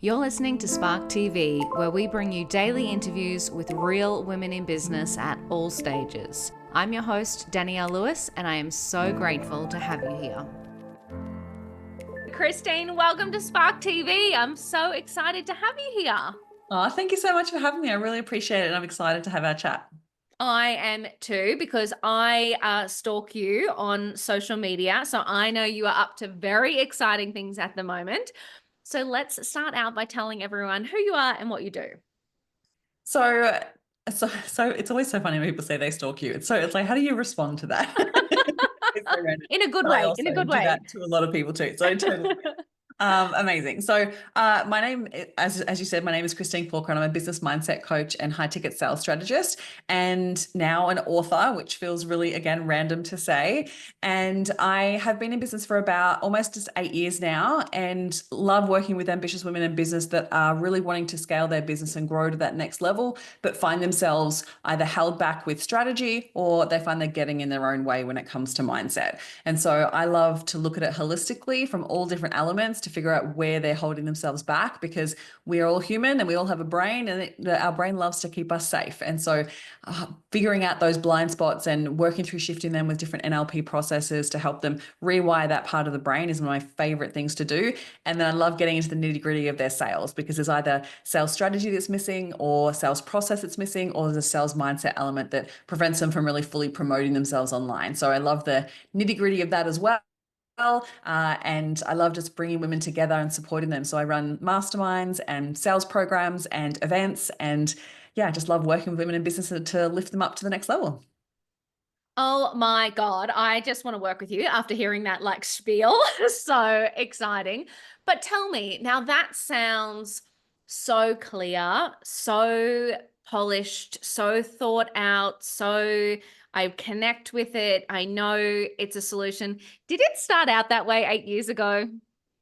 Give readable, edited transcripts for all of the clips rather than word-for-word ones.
You're listening to Spark TV, where we bring you daily interviews with real women in business at all stages. I'm your host, Danielle Lewis, and I am so grateful to have you here. Christine, welcome to Spark TV. I'm so excited to have you here. Oh, thank you so much for having me. I really appreciate it. And I'm excited to have our chat. I am too, because I stalk you on social media. So I know you are up to very exciting things at the moment. So let's start out by telling everyone who you are and what you do. So, so it's always so funny when people say they stalk you. It's like, how do you respond to that? It's so random. In a good But I way, in also a good do way. that to a lot of people too. So totally. Amazing. So my name, as you said, my name is Christine Corcoran. I'm a business mindset coach and high ticket sales strategist, and now an author, which feels really, again, random to say. And I have been in business for about almost just 8 years now, and love working with ambitious women in business that are really wanting to scale their business and grow to that next level, but find themselves either held back with strategy or they find they're getting in their own way when it comes to mindset. And so I love to look at it holistically from all different elements to figure out where they're holding themselves back, because we are all human and we all have a brain, and our brain loves to keep us safe. And so figuring out those blind spots and working through shifting them with different NLP processes to help them rewire that part of the brain is one of my favorite things to do. And then I love getting into the nitty gritty of their sales, because there's either sales strategy that's missing or sales process that's missing, or there's a sales mindset element that prevents them from really fully promoting themselves online. So I love the nitty gritty of that as well. And I love just bringing women together and supporting them. So I run masterminds and sales programs and events, and yeah, I just love working with women in business to lift them up to the next level. Oh my God, I just want to work with you after hearing that spiel. So exciting. But tell me, now that sounds so clear, so polished, so thought out, so I connect with it. I know it's a solution. Did it start out that way 8 years ago?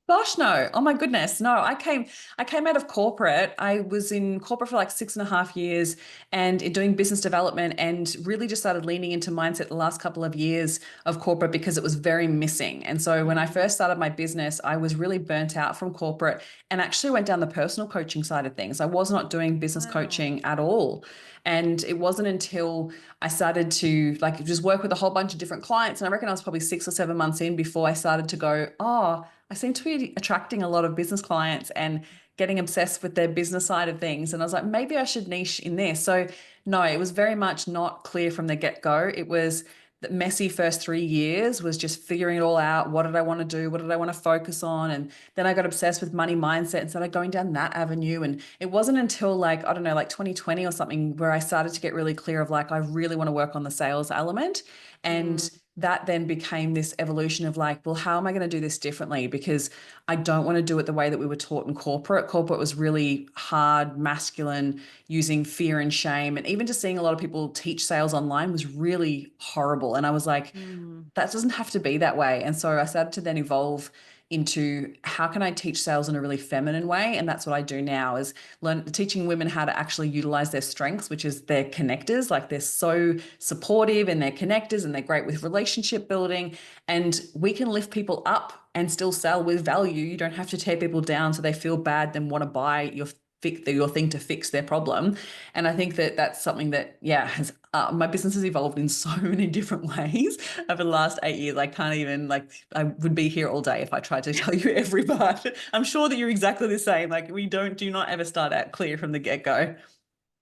Gosh, no. Oh my goodness. No, I came out of corporate. I was in corporate for like 6.5 years and doing business development, and really just started leaning into mindset the last couple of years of corporate because it was very missing. And so when I first started my business, I was really burnt out from corporate and actually went down the personal coaching side of things. I was not doing business Wow. coaching at all. And it wasn't until I started to just work with a whole bunch of different clients. And I reckon I was probably 6 or 7 months in before I started to go, oh, I seem to be attracting a lot of business clients and getting obsessed with their business side of things. And I was like, maybe I should niche in this. So, no, it was very much not clear from the get go. It was the messy first 3 years was just figuring it all out. What did I want to do? What did I want to focus on? And then I got obsessed with money mindset and started going down that avenue. And it wasn't until I don't know, like 2020 or something, where I started to get really clear of I really want to work on the sales element. Mm. And that then became this evolution of well, how am I going to do this differently? Because I don't want to do it the way that we were taught in corporate. Corporate was really hard, masculine, using fear and shame. And even just seeing a lot of people teach sales online was really horrible. And I was like, Mm. that doesn't have to be that way. And so I started to then evolve into how can I teach sales in a really feminine way. And that's what I do now, is teaching women how to actually utilize their strengths, which is their connectors. They're so supportive and they're connectors and they're great with relationship building, and we can lift people up and still sell with value. You don't have to tear people down so they feel bad then want to buy your thing to fix their problem. And I think that that's something that, yeah, has my business has evolved in so many different ways over the last 8 years. I can't even I would be here all day if I tried to tell you every part. I'm sure that you're exactly the same. We do not ever start out clear from the get-go.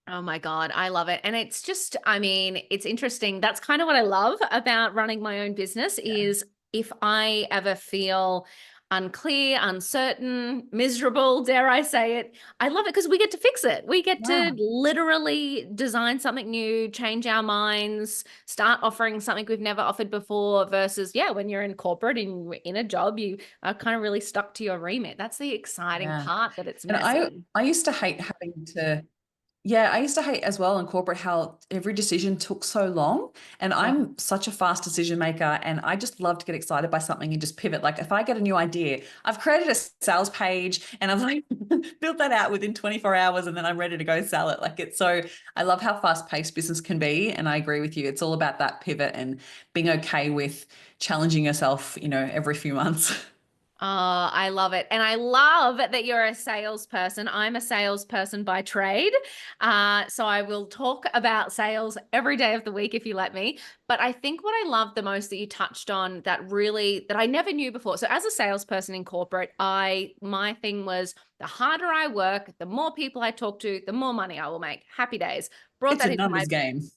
Oh my God, I love it. And it's just, I mean, it's interesting. That's kind of what I love about running my own business Yeah. is if I ever feel unclear, uncertain, miserable, dare I say it, I love it because we get to fix it. We get Yeah. to literally design something new, change our minds, start offering something we've never offered before versus, yeah, when you're in corporate and in a job, you are kind of really stuck to your remit. That's the exciting Yeah. part, that it's And I messy. I used to hate having to Yeah, I used to hate as well in corporate how every decision took so long. And Yeah. I'm such a fast decision maker, and I just love to get excited by something and just pivot. If I get a new idea, I've created a sales page and I've built that out within 24 hours, and then I'm ready to go sell it. I love how fast paced business can be. And I agree with you. It's all about that pivot and being okay with challenging yourself, every few months. Oh, I love it. And I love that you're a salesperson. I'm a salesperson by trade. So I will talk about sales every day of the week if you let me. But I think what I love the most that you touched on that I never knew before. So as a salesperson in corporate, my thing was the harder I work, the more people I talk to, the more money I will make. Happy days. Brought It's a that into my numbers game.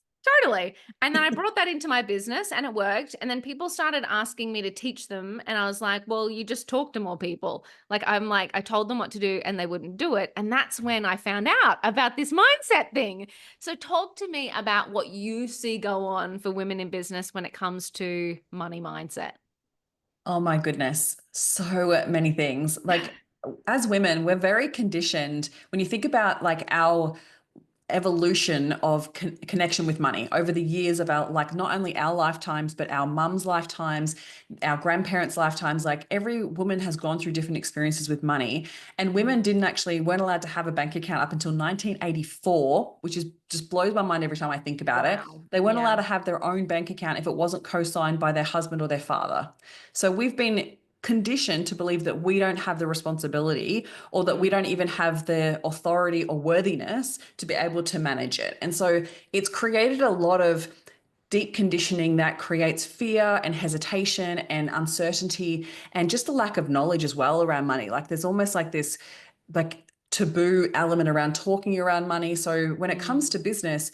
Totally. And then I brought that into my business and it worked. And then people started asking me to teach them. And I was like, well, you just talk to more people. I told them what to do and they wouldn't do it. And that's when I found out about this mindset thing. So, talk to me about what you see go on for women in business when it comes to money mindset. Oh my goodness, so many things. Like as women, we're very conditioned. When you think about like our evolution of connection with money over the years of our, like, not only our lifetimes but our mums lifetimes, our grandparents lifetimes, like every woman has gone through different experiences with money, and women didn't actually weren't allowed to have a bank account up until 1984, which is just blows my mind every time I think about it. Wow. They weren't allowed Yeah. to have their own bank account if it wasn't co-signed by their husband or their father. So we've been conditioned to believe that we don't have the responsibility, or that we Mm, don't even have the authority or worthiness to be able to manage it. And so it's created a lot of deep conditioning that creates fear and hesitation and uncertainty, and just a lack of knowledge as well around money. Like there's almost like this like taboo element around talking around money. So when it comes to mm, business,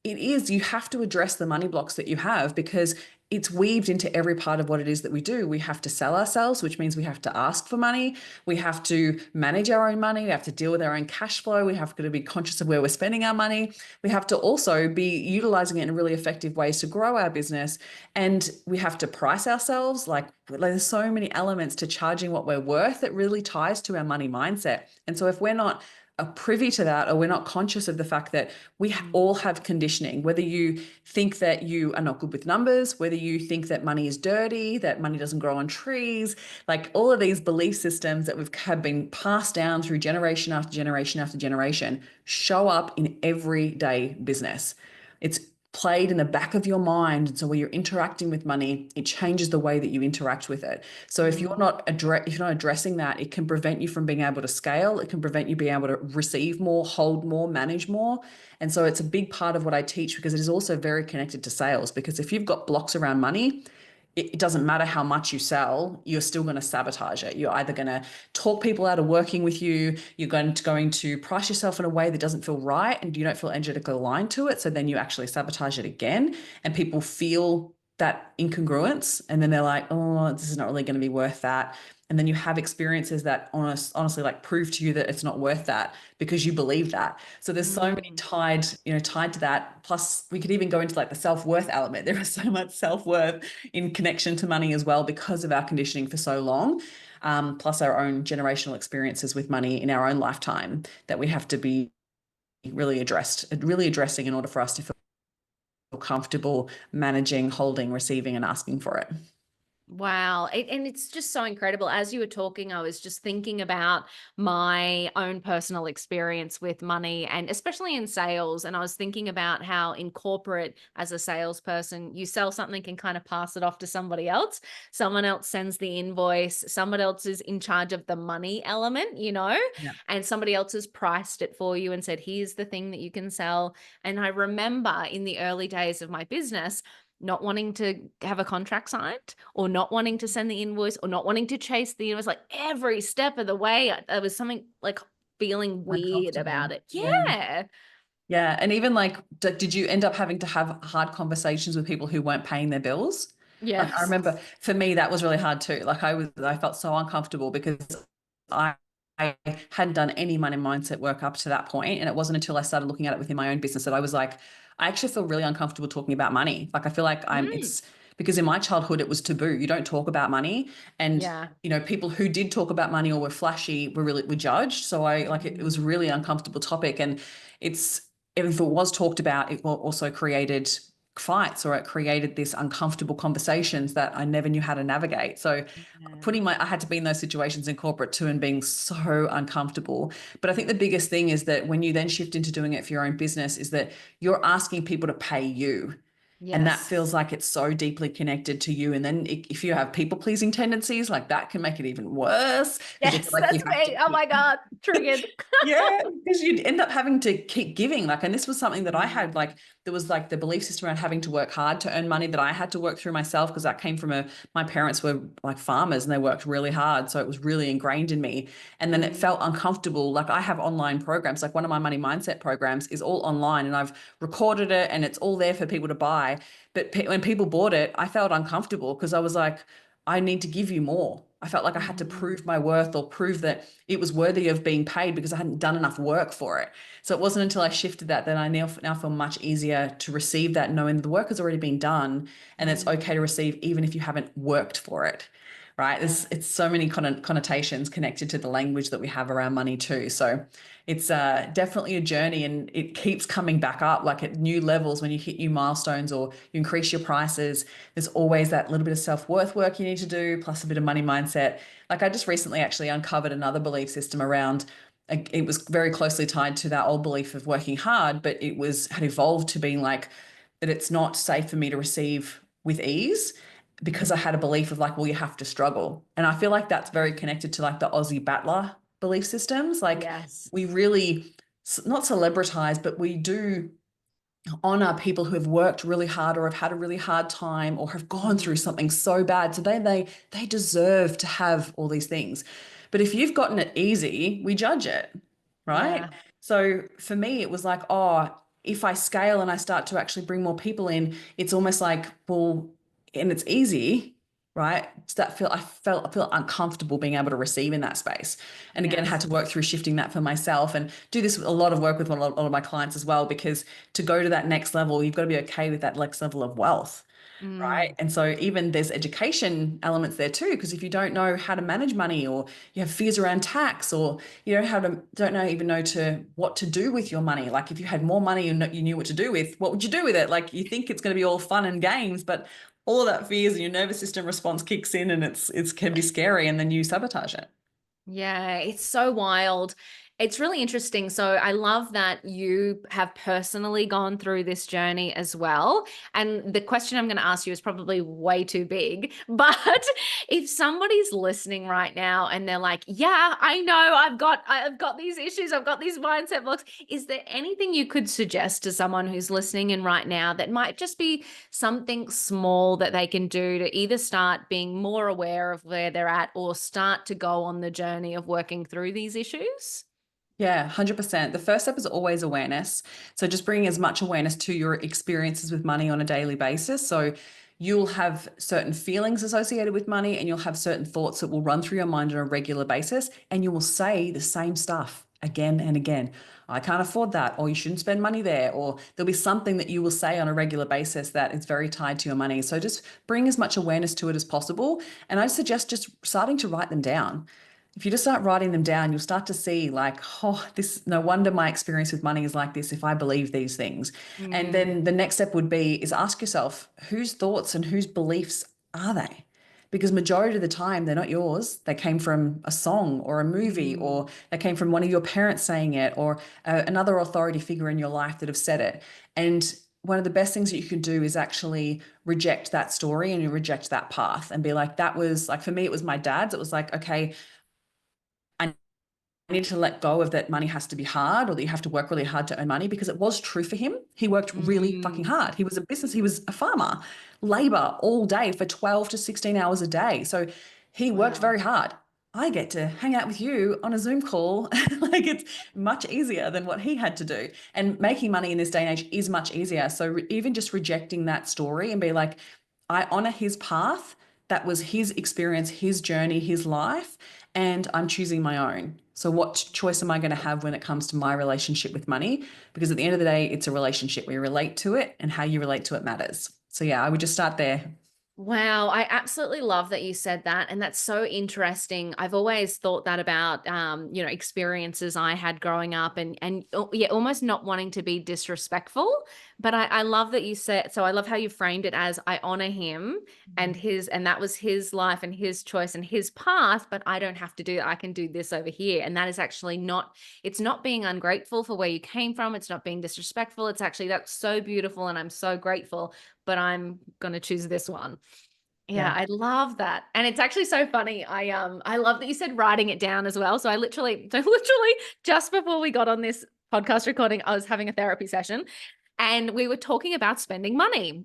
it is, you have to address the money blocks that you have, because it's weaved into every part of what it is that we do. We have to sell ourselves, which means we have to ask for money. We have to manage our own money. We have to deal with our own cash flow. We have to be conscious of where we're spending our money. We have to also be utilizing it in really effective ways to grow our business. And we have to price ourselves. Like there's so many elements to charging what we're worth that really ties to our money mindset. And so if we're not privy to that, or we're not conscious of the fact that we mm, all have conditioning, whether you think that you are not good with numbers, whether you think that money is dirty, that money doesn't grow on trees, like all of these belief systems that have been passed down through generation after generation after generation show up in everyday business. It's played in the back of your mind. And so when you're interacting with money, it changes the way that you interact with it. So if mm, you're not addressing that, it can prevent you from being able to scale. It can prevent you being able to receive more, hold more, manage more. And so it's a big part of what I teach, because it is also very connected to sales. Because if you've got blocks around money, it doesn't matter how much you sell, you're still going to sabotage it. You're either going to talk people out of working with you, you're going to price yourself in a way that doesn't feel right, and you don't feel energetically aligned to it. So then you actually sabotage it again, and people feel that incongruence, and then they're like, oh, this is not really going to be worth that. And then you have experiences that honestly like prove to you that it's not worth that, because you believe that. So there's so many mm. tied to that. Plus we could even go into like the self-worth element. There is so much self-worth in connection to money as well, because of our conditioning for so long, plus our own generational experiences with money in our own lifetime, that we have to be really addressing in order for us to feel comfortable managing, holding, receiving, and asking for it. Wow. And it's just so incredible. As you were talking, I was just thinking about my own personal experience with money and especially in sales. And I was thinking about how in corporate, as a salesperson, you sell something and kind of pass it off to somebody else. Someone else sends the invoice, someone else is in charge of the money element, Yeah. and somebody else has priced it for you and said, here's the thing that you can sell. And I remember in the early days of my business, not wanting to have a contract signed, or not wanting to send the invoice, or not wanting to chase the invoice. Like every step of the way, there was something like feeling weird about Uncomfortable. it. Yeah. Yeah. Yeah. And even like, did you end up having to have hard conversations with people who weren't paying their bills? Like I Yes. remember for me, that was really hard too. Like I felt so uncomfortable, because I, I hadn't done any money mindset work up to that point. And it wasn't until I started looking at it within my own business that I was like, I actually feel really uncomfortable talking about money. Like I feel like Mm. it's because in my childhood, it was taboo. You don't talk about money. And, Yeah. people who did talk about money or were flashy were judged. So it was a Mm. really uncomfortable topic. And it's, if it was talked about, it also created fights, or it created this uncomfortable conversations that I never knew how to navigate. So Yeah. I had to be in those situations in corporate too, and being so uncomfortable. But I think the biggest thing is that when you then shift into doing it for your own business, is that you're asking people to pay you. And that Yes. feels like it's so deeply connected to you. And then if you have people pleasing tendencies, like that can make it even worse because you feel Yes, like you that's have to me. Oh my God, triggered. yeah, because you'd end up having to keep giving. Like, and this was something that I had, Mm, like, there was like the belief system around having to work hard to earn money that I had to work through myself because that came from my parents were like farmers and they worked really hard. So it was really ingrained in me. And then it felt mm, uncomfortable. Like, I have online programs, like one of my money mindset programs is all online and I've recorded it and it's all there for people to buy. But when people bought it, I felt uncomfortable because I was like, I need to give you more. I felt like I had to mm. prove my worth or prove that it was worthy of being paid because I hadn't done enough work for it. So it wasn't until I shifted that I now feel much easier to receive that, knowing that the work has already been done and it's okay Mm, to receive even if you haven't worked for it. Right. yeah. It's so many connotations connected to the language that we have around money too. So it's definitely a journey and it keeps coming back up like at new levels when you hit new milestones or you increase your prices. There's always that little bit of self-worth work you need to do, plus a bit of money mindset. Like I just recently actually uncovered another belief system around it was very closely tied to that old belief of working hard, but it was had evolved to being like that it's not safe for me to receive with ease because I had a belief of like, well, you have to struggle. And I feel like that's very connected to like the Aussie battler belief systems. Like Yes. we really not celebritize, but we do honor people who have worked really hard or have had a really hard time or have gone through Mm, something so bad. So they deserve to have all these things. But if you've gotten it easy, we judge it, right? yeah. So for me, it was like, oh, if I scale and I start to actually bring more people in, it's almost like, well, and it's easy, right? So that I feel uncomfortable being able to receive in that space. And again, I had Yes. to work through shifting that for myself and do this with a lot of work with a lot of my clients as well, because to go to that next level, you've got to be okay with that next level of wealth. Right. Mm, And so even there's education elements there too, because if you don't know how to manage money or you have fears around tax or you don't know even know to what to do with your money. Like if you had more money and you knew what to do with, what would you do with it? Like you think it's going to be all fun and games, but all of that fears and your nervous system response kicks in and it's can be scary and then you sabotage it. yeah, it's so wild. It's really interesting. So I love that you have personally gone through this journey as well. And the question I'm going to ask you is probably way too big. But if somebody's listening right now and they're like, "Yeah, I know, I've got these issues, I've got these mindset blocks." Is there anything you could suggest to someone who's listening in right now that might just be something small that they can do to either start being more aware of where they're at or start to go on the journey of working through these issues? Yeah, 100%. The first step is always awareness. So just bringing as much awareness to your experiences with money on a daily basis. So you'll have certain feelings associated with money and you'll have certain thoughts that will run through your mind on a regular basis and you will say the same stuff again and again. I can't afford that, or you shouldn't spend money there, or there'll be something that you will say on a regular basis that is very tied to your money. So just bring as much awareness to it as possible. And I suggest just starting to write them down. If you just start writing them down, you'll start to see like, oh, this, no wonder my experience with money is like this if I believe these things. And Mm, then the next step would be is ask yourself, whose thoughts and whose beliefs are they? Because majority of the time they're not yours. They came from a song or a movie, mm, or they came from one of your parents saying it, or another authority figure in your life that have said it. And one of the best things that you can do is actually reject that story and you reject that path and be like, that was like, for me, it was my dad's. It was like, okay, I need to let go of that money has to be hard or that you have to work really hard to earn money because it was true for him. He worked really fucking mm. hard. He was a farmer, labor all day for 12 to 16 hours a day. So he worked Wow. very hard. I get to hang out with you on a Zoom call. Like it's much easier than what he had to do. And making money in this day and age is much easier. So even just rejecting that story and be like, I honor his path. That was his experience, his journey, his life, and I'm choosing my own. So, what choice am I going to have when it comes to my relationship with money? Because at the end of the day, it's a relationship. We relate to it, and how you relate to it matters. So, yeah, I would just start there. Wow, I absolutely love that you said that. And that's so interesting. I've always thought that about experiences I had growing up and yeah, almost not wanting to be disrespectful. But I love that you said so I love how you framed it as I honor him and that was his life and his choice and his path, but I don't have to do that. I can do this over here. And that is actually not, it's not being ungrateful for where you came from. It's not being disrespectful. It's actually that's so beautiful and I'm so grateful. but I'm going to choose this one. Yeah, Yeah. I love that. And it's actually so funny. I love that you said writing it down as well. So I literally just before we got on this podcast recording, I was having a therapy session and we were talking about spending money.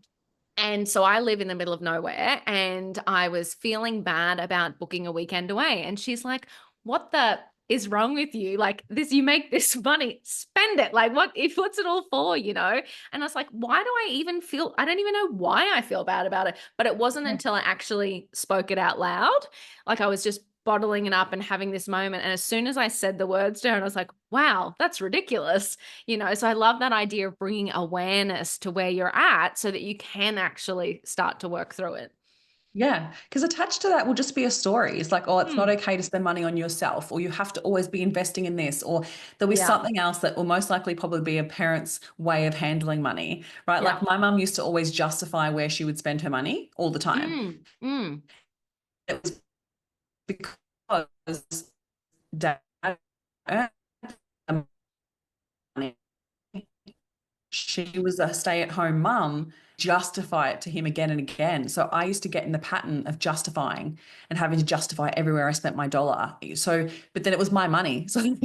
And so I live in the middle of nowhere and I was feeling bad about booking a weekend away. And she's like, "What the is wrong with you? Like this, you make this money, spend it. Like what's it all for, you know?" And I was like, why do I even feel, I don't even know why I feel bad about it. But it wasn't Yeah. until I actually spoke it out loud. Like I was just bottling it up and having this moment. And as soon as I said the words to her, I was like, wow, that's ridiculous. So I love that idea of bringing awareness to where you're at so that you can actually start to work through it. Yeah, because attached to that will just be a story. It's like, oh, it's not Hmm. okay to spend money on yourself, or you have to always be investing in this, or there'll be Yeah. something else that will most likely probably be a parent's way of handling money, right? Yeah. Like my mum used to always justify where she would spend her money all the time. Mm. Mm. It was because dad earned the money. She was a stay-at-home mum, justify it to him again and again. So I used to get in the pattern of justifying and having to justify everywhere I spent my dollar. So, but then it was my money. So like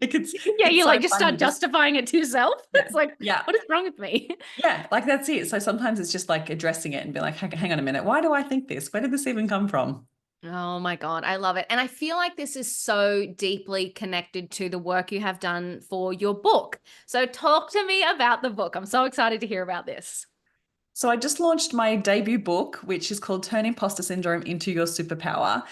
Yeah, it's you so like just funny. start Just justifying it to yourself. yeah, It's like, yeah, what is wrong with me? yeah. Like that's it. So sometimes it's just like addressing it and be like, hang on a minute, why do I think this? Where did this even come from? Oh my God, I love it. And I feel like this is so deeply connected to the work you have done for your book. So talk to me about the book. I'm so excited to hear about this. So I just launched my debut book, which is called Turn Imposter Syndrome into Your Superpower.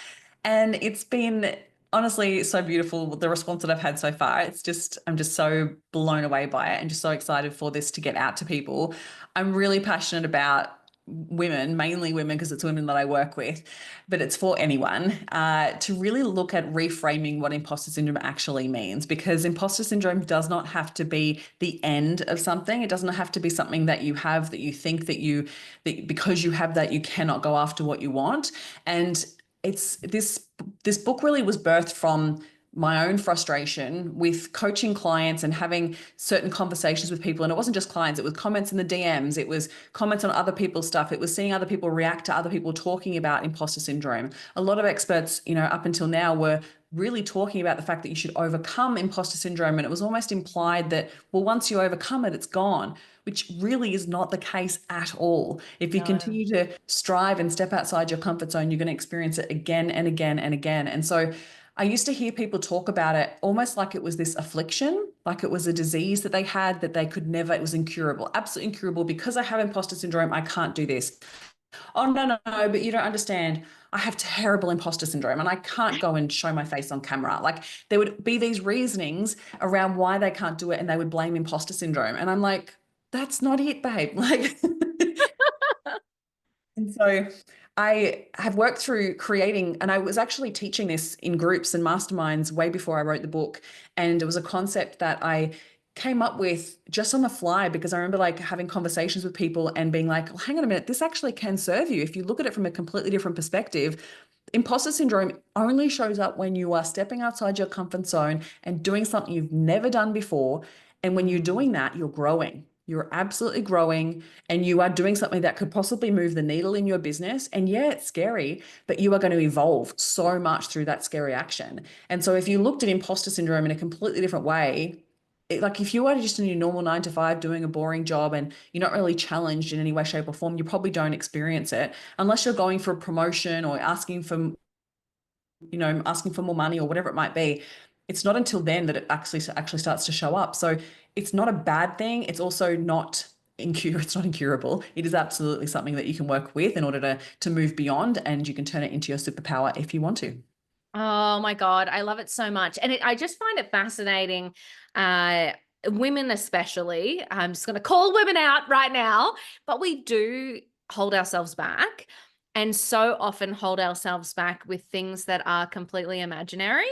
And it's been honestly so beautiful, the response that I've had so far. I'm just so blown away by it and just so excited for this to get out to people. I'm really passionate about women, mainly women, because it's women that I work with, but it's for anyone, to really look at reframing what imposter syndrome actually means, because imposter syndrome does not have to be the end of something. It doesn't have to be something that you have that you think that because you have that you cannot go after what you want. And it's this book really was birthed from my own frustration with coaching clients and having certain conversations with people. And it wasn't just clients, it was comments in the DMs, it was comments on other people's stuff, it was seeing other people react to other people talking about imposter syndrome. A lot of experts, up until now were really talking about the fact that you should overcome imposter syndrome. And it was almost implied that, well, once you overcome it, it's gone, which really is not the case at all. If you No. continue to strive and step outside your comfort zone, you're going to experience it again and again and again. And so I used to hear people talk about it almost like it was this affliction, like it was a disease that they had that they could never, it was incurable, absolutely incurable. Because I have imposter syndrome, I can't do this. Oh, no, no, no, but you don't understand. I have terrible imposter syndrome and I can't go and show my face on camera. Like there would be these reasonings around why they can't do it and they would blame imposter syndrome. And I'm like, that's not it, babe. Like, and so I have worked through creating, and I was actually teaching this in groups and masterminds way before I wrote the book. And it was a concept that I came up with just on the fly because I remember like having conversations with people and being like, well, hang on a minute, this actually can serve you if you look at it from a completely different perspective. Imposter syndrome only shows up when you are stepping outside your comfort zone and doing something you've never done before. And when you're Mm. doing that, you're growing. You're absolutely growing and you are doing something that could possibly move the needle in your business. And yeah, it's scary, but you are going to evolve so much through that scary action. And so if you looked at imposter syndrome in a completely different way, like if you are just in your normal 9 to 5 doing a boring job and you're not really challenged in any way, shape, or form, you probably don't experience it unless you're going for a promotion or asking for more money or whatever it might be. It's not until then that it actually starts to show up. So it's not a bad thing. It's also not it's not incurable. It is absolutely something that you can work with in order to move beyond, and you can turn it into your superpower if you want to. Oh my God, I love it so much. And I just find it fascinating. Women, especially, I'm just going to call women out right now, but we do hold ourselves back and so often hold ourselves back with things that are completely imaginary.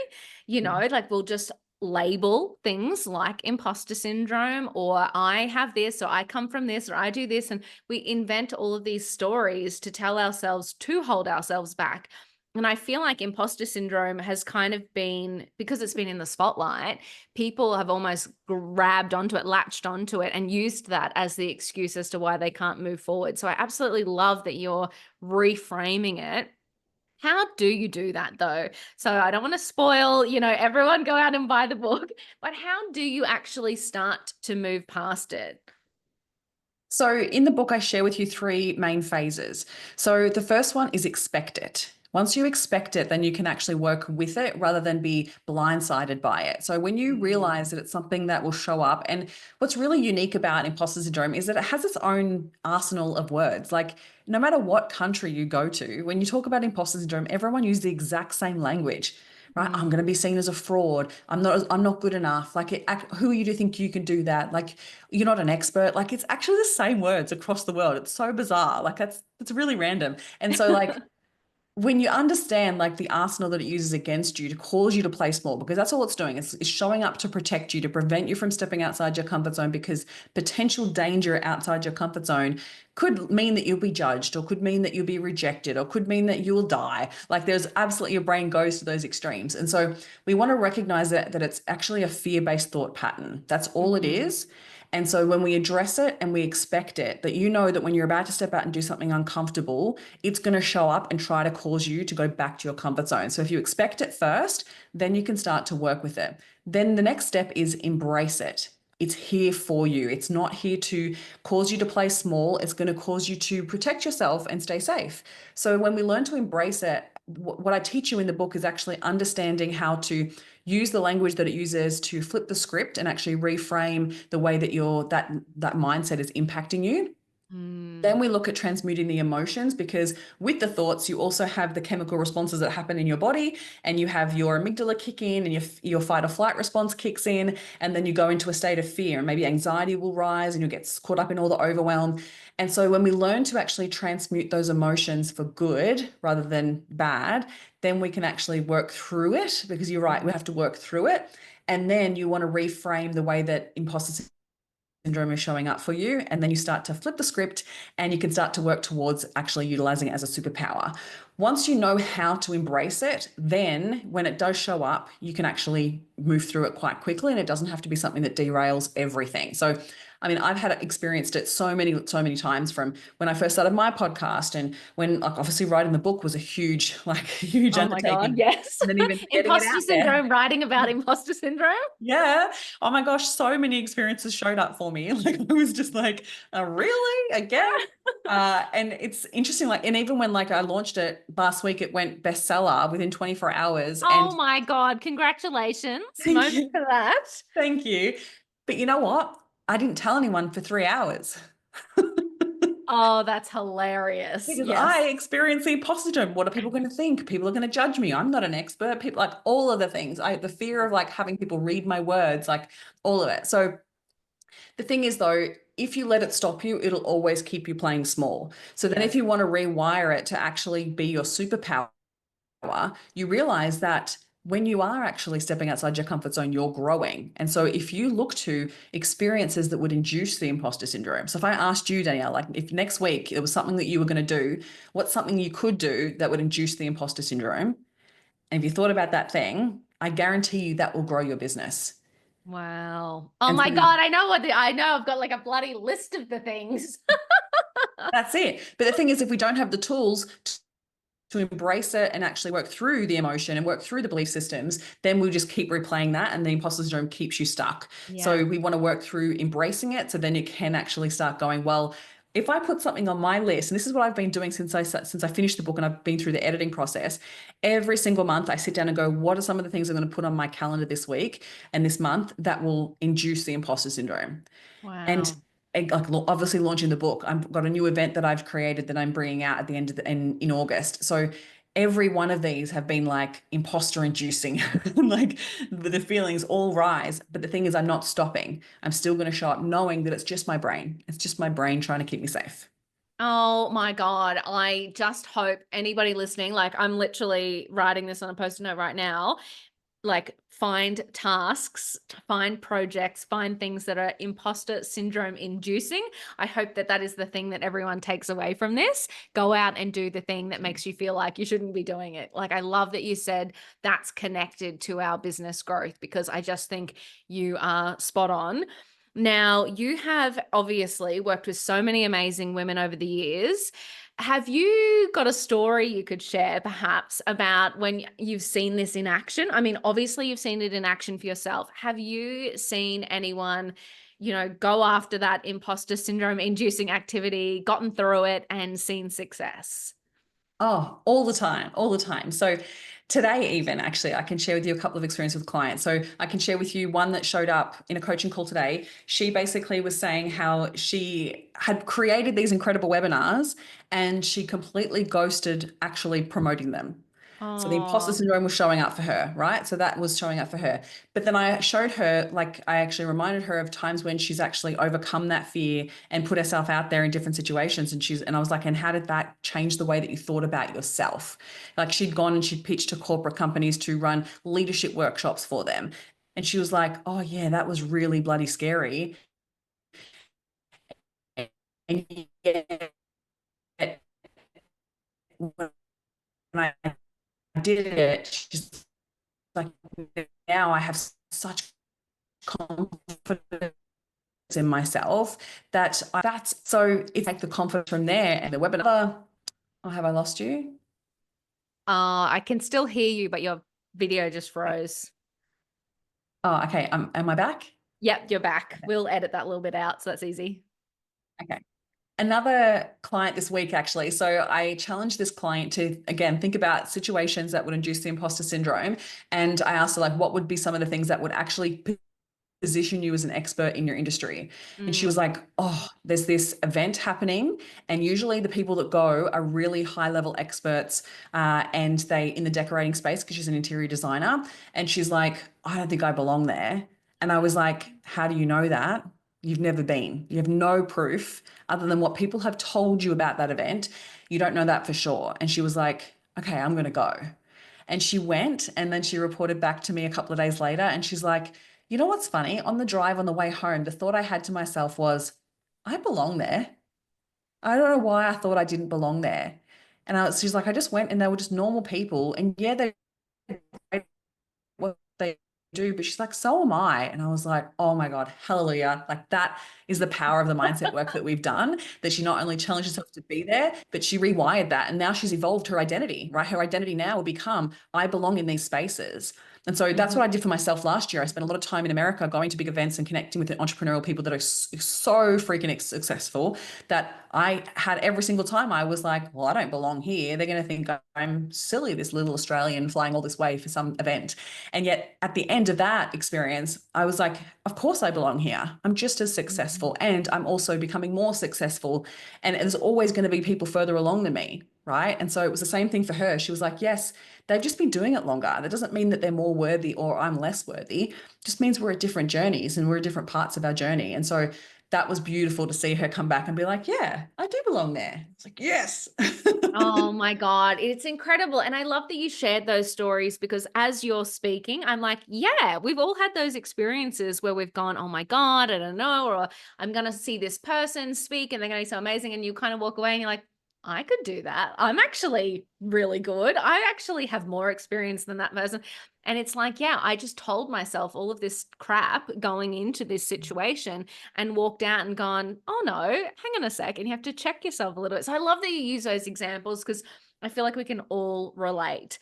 Yeah. Like we'll just label things like imposter syndrome, or I have this, or I come from this, or I do this. And we invent all of these stories to tell ourselves to hold ourselves back. And I feel like imposter syndrome has kind of been, because it's been in the spotlight, people have almost grabbed onto it, latched onto it, and used that as the excuse as to why they can't move forward. So I absolutely love that you're reframing it. How do you do that though? So I don't want to spoil, everyone go out and buy the book, but how do you actually start to move past it? So in the book, I share with you three main phases. So the first one is expect it. Once you expect it, then you can actually work with it rather than be blindsided by it. So when you Mm. realize that it's something that will show up, and what's really unique about imposter syndrome is that it has its own arsenal of words. Like no matter what country you go to, when you talk about imposter syndrome, everyone uses the exact same language. Right? I'm going to be seen as a fraud. I'm not good enough. Like, who you do think you can do that? Like, you're not an expert. Like, it's actually the same words across the world. It's so bizarre. Like, that's really random. And so, like, when you understand like the arsenal that it uses against you to cause you to play small, because that's all it's doing, it's showing up to protect you, to prevent you from stepping outside your comfort zone, because potential danger outside your comfort zone could mean that you'll be judged, or could mean that you'll be rejected, or could mean that you'll die. Like there's absolutely, your brain goes to those extremes. And so we want to recognize that it's actually a fear-based thought pattern. That's all it Mhm. is. And so when we address it and we expect it, that you know that when you're about to step out and do something uncomfortable, it's going to show up and try to cause you to go back to your comfort zone. So if you expect it first, then you can start to work with it. Then the next step is embrace it. It's here for you. It's not here to cause you to play small. It's going to cause you to protect yourself and stay safe. So when we learn to embrace it, what I teach you in the book is actually understanding how to use the language that it uses to flip the script and actually reframe the way that that mindset is impacting you. Then Mm. we look at transmuting the emotions, because with the thoughts, you also have the chemical responses that happen in your body, and you have your amygdala kick in, and your fight or flight response kicks in, and then you go into a state of fear, and maybe anxiety will rise, and you'll get caught up in all the overwhelm. And so when we learn to actually transmute those emotions for good rather than bad, then we can actually work through it, because you're right, we have to work through it. And then you want to reframe the way that imposter syndrome is showing up for you. And then you start to flip the script, and you can start to work towards actually utilizing it as a superpower. Once you know how to embrace it, then when it does show up, you can actually move through it quite quickly, and it doesn't have to be something that derails everything. So, I mean, I've had experienced it so many times, from when I first started my podcast, and when like obviously writing the book was a huge, like huge Oh my God, undertaking. yes. And then even getting it Imposter out there. syndrome, writing about imposter syndrome. Yeah. Oh my gosh, so many experiences showed up for me. Like I was just like, really? Again? And it's interesting, like, and even when like I launched it last week, it went bestseller within 24 hours. Oh And my God, congratulations. thank Moment you. for that. Thank you. But you know what? I didn't tell anyone for 3 hours. Oh, that's hilarious. Because I Yes. experience the imposter syndrome. What are people going to think? People are going to judge me. I'm not an expert. People, like all of the things. The fear of like having people read my words, like all of it. So the thing is, though, if you let it stop you, it'll always keep you playing small. So then, if Yes. you want to rewire it to actually be your superpower, you realize that when you are actually stepping outside your comfort zone, you're growing. And so, if you look to experiences that would induce the imposter syndrome, so if I asked you, Danielle, like if next week it was something that you were going to do, what's something you could do that would induce the imposter syndrome? And if you thought about that thing, I guarantee you that will grow your business. Wow. Oh And my so God, I know. I've got like a bloody list of the things. that's it. But the thing is, if we don't have the tools to embrace it and actually work through the emotion and work through the belief systems, then we'll just keep replaying that, and the imposter syndrome keeps you stuck. So Yeah. we want to work through embracing it, so then you can actually start going, well, if I put something on my list, and this is what I've been doing since I finished the book and I've been through the editing process, every single month I sit down and go, what are some of the things I'm going to put on my calendar this week and this month that will induce the imposter syndrome? And Wow. like obviously launching the book, I've got a new event that I've created that I'm bringing out at the end of in August. So every one of these have been like imposter inducing, like the feelings all rise. But the thing is, I'm not stopping. I'm still going to show up knowing that it's just my brain. It's just my brain trying to keep me safe. Oh my God. I just hope anybody listening, like I'm literally writing this on a post-it note right now. like find tasks, find projects, find things that are imposter syndrome inducing. I hope that that is the thing that everyone takes away from this. Go out and do the thing that makes you feel like you shouldn't be doing it. Like, I love that you said that's connected to our business growth, because I just think you are spot on. Now, you have obviously worked with so many amazing women over the years. Have you got a story you could share perhaps about when you've seen this in action? I mean, obviously you've seen it in action for yourself. Have you seen anyone, go after that imposter syndrome inducing activity, gotten through it and seen success? Oh, all the time, all the time. So today, even actually, I can share with you a couple of experiences with clients. So I can share with you one that showed up in a coaching call today. She basically was saying how she had created these incredible webinars and she completely ghosted actually promoting them. So the imposter Oh, syndrome was showing up for her, right? So that was showing up for her. But then I showed her, like, I actually reminded her of times when she's actually overcome that fear and put herself out there in different situations. And I was like, and how did that change the way that you thought about yourself? Like, she'd gone and she'd pitched to corporate companies to run leadership workshops for them. And she was like, oh, yeah, that was really bloody scary. And yet, when I did it, she's like, now I have such confidence in myself that's so it's like the confidence from there and the webinar. Oh, have I lost you? I can still hear you, but your video just froze. Oh, okay. Am I back? Yep, you're back. Okay. We'll edit that little bit out, so that's easy. Okay. Another client this week, actually. So I challenged this client to, again, think about situations that would induce the imposter syndrome. And I asked her, like, what would be some of the things that would actually position you as an expert in your industry. And she was Mm, like, oh, there's this event happening. And usually the people that go are really high level experts and they in the decorating space because she's an interior designer. And she's like, I don't think I belong there. And I was like, how do you know that? You've never been. You have no proof other than what people have told you about that event. You don't know that for sure. And she was like, okay, I'm going to go. And she went and then she reported back to me a couple of days later and she's like, you know what's funny? On the drive on the way home, the thought I had to myself was, I belong there. I don't know why I thought I didn't belong there. She's like, I just went and they were just normal people. And yeah, they what they do, but she's like, so am I. And I was like, oh my God, hallelujah. Like that is the power of the mindset work that we've done, that she not only challenged herself to be there, but she rewired that. And now she's evolved her identity, right? Her identity now will become, I belong in these spaces. And so that's what I mhm. did for myself last year. I spent a lot of time in America going to big events and connecting with the entrepreneurial people that are so freaking successful that I had every single time I was like, well, I don't belong here. They're going to think I'm silly, this little Australian flying all this way for some event. And yet at the end of that experience, I was like, of course I belong here. I'm just as Mhm. successful and I'm also becoming more successful. And there's always going to be people further along than me. Right. And so it was the same thing for her. She was like, yes, they've just been doing it longer. That doesn't mean that they're more worthy or I'm less worthy. It just means we're at different journeys and we're at different parts of our journey. And so that was beautiful to see her come back and be like, yeah, I do belong there. It's like, yes. Oh my God, it's incredible. And I love that you shared those stories, because as you're speaking, I'm like, yeah, we've all had those experiences where we've gone, oh my God, I don't know, or I'm going to see this person speak and they're going to be so amazing. And you kind of walk away and you're like, I could do that. I'm actually really good. I actually have more experience than that person. And it's like, yeah, I just told myself all of this crap going into this situation and walked out and gone, oh no, hang on a second. You have to check yourself a little bit. So I love that you use those examples, because I feel like we can all relate.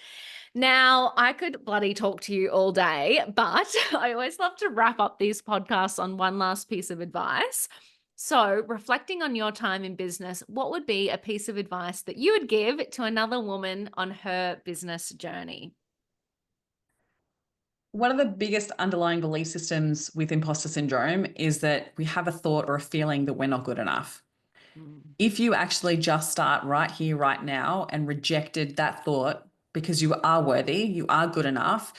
Now, I could bloody talk to you all day, but I always love to wrap up these podcasts on one last piece of advice. So, reflecting on your time in business, what would be a piece of advice that you would give to another woman on her business journey? One of the biggest underlying belief systems with imposter syndrome is that we have a thought or a feeling that we're not good enough. Mm, If you actually just start right here, right now, and rejected that thought because you are worthy, you are good enough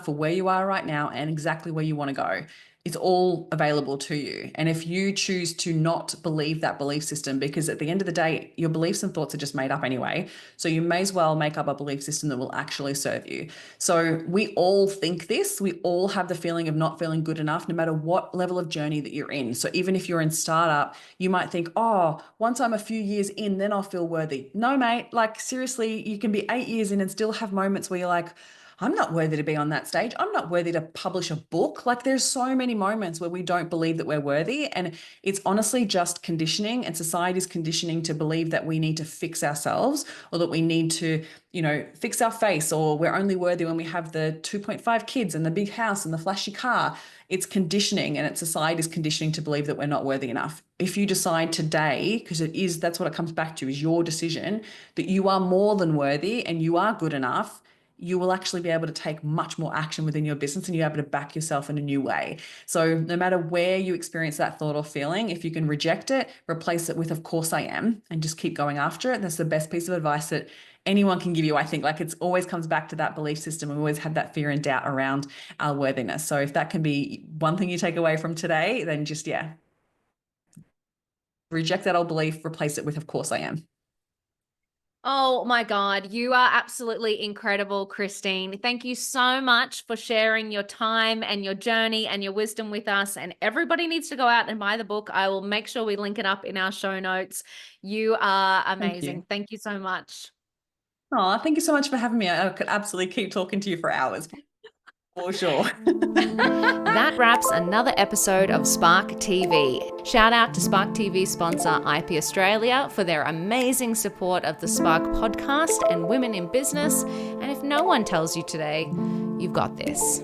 for where you are right now and exactly where you want to go. It's all available to you. And if you choose to not believe that belief system, because at the end of the day, your beliefs and thoughts are just made up anyway. So you may as well make up a belief system that will actually serve you. So we all think this. We all have the feeling of not feeling good enough, no matter what level of journey that you're in. So even if you're in startup, you might think, oh, once I'm a few years in, then I'll feel worthy. No, mate, like seriously, you can be 8 years in and still have moments where you're like, I'm not worthy to be on that stage. I'm not worthy to publish a book. Like there's so many moments where we don't believe that we're worthy. And it's honestly just conditioning, and society's conditioning to believe that we need to fix ourselves, or that we need to, fix our face, or we're only worthy when we have the 2.5 kids and the big house and the flashy car. It's conditioning, and it's society's conditioning to believe that we're not worthy enough. If you decide today, because that's what it comes back to, is your decision, that you are more than worthy and you are good enough, you will actually be able to take much more action within your business, and you're able to back yourself in a new way. So no matter where you experience that thought or feeling, if you can reject it, replace it with, of course I am, and just keep going after it. That's the best piece of advice that anyone can give you, I think. Like it's always comes back to that belief system. We always have that fear and doubt around our worthiness. So if that can be one thing you take away from today, then just, yeah, reject that old belief, replace it with, of course I am. Oh my God, you are absolutely incredible, Christine. Thank you so much for sharing your time and your journey and your wisdom with us. And everybody needs to go out and buy the book. I will make sure we link it up in our show notes. You are Thank you. amazing. Thank you so much. Oh, thank you so much for having me. I could absolutely keep talking to you for hours, for sure. That wraps another episode of Spark TV. Shout out to Spark TV sponsor IP Australia for their amazing support of the Spark podcast and women in business. And if no one tells you today, you've got this.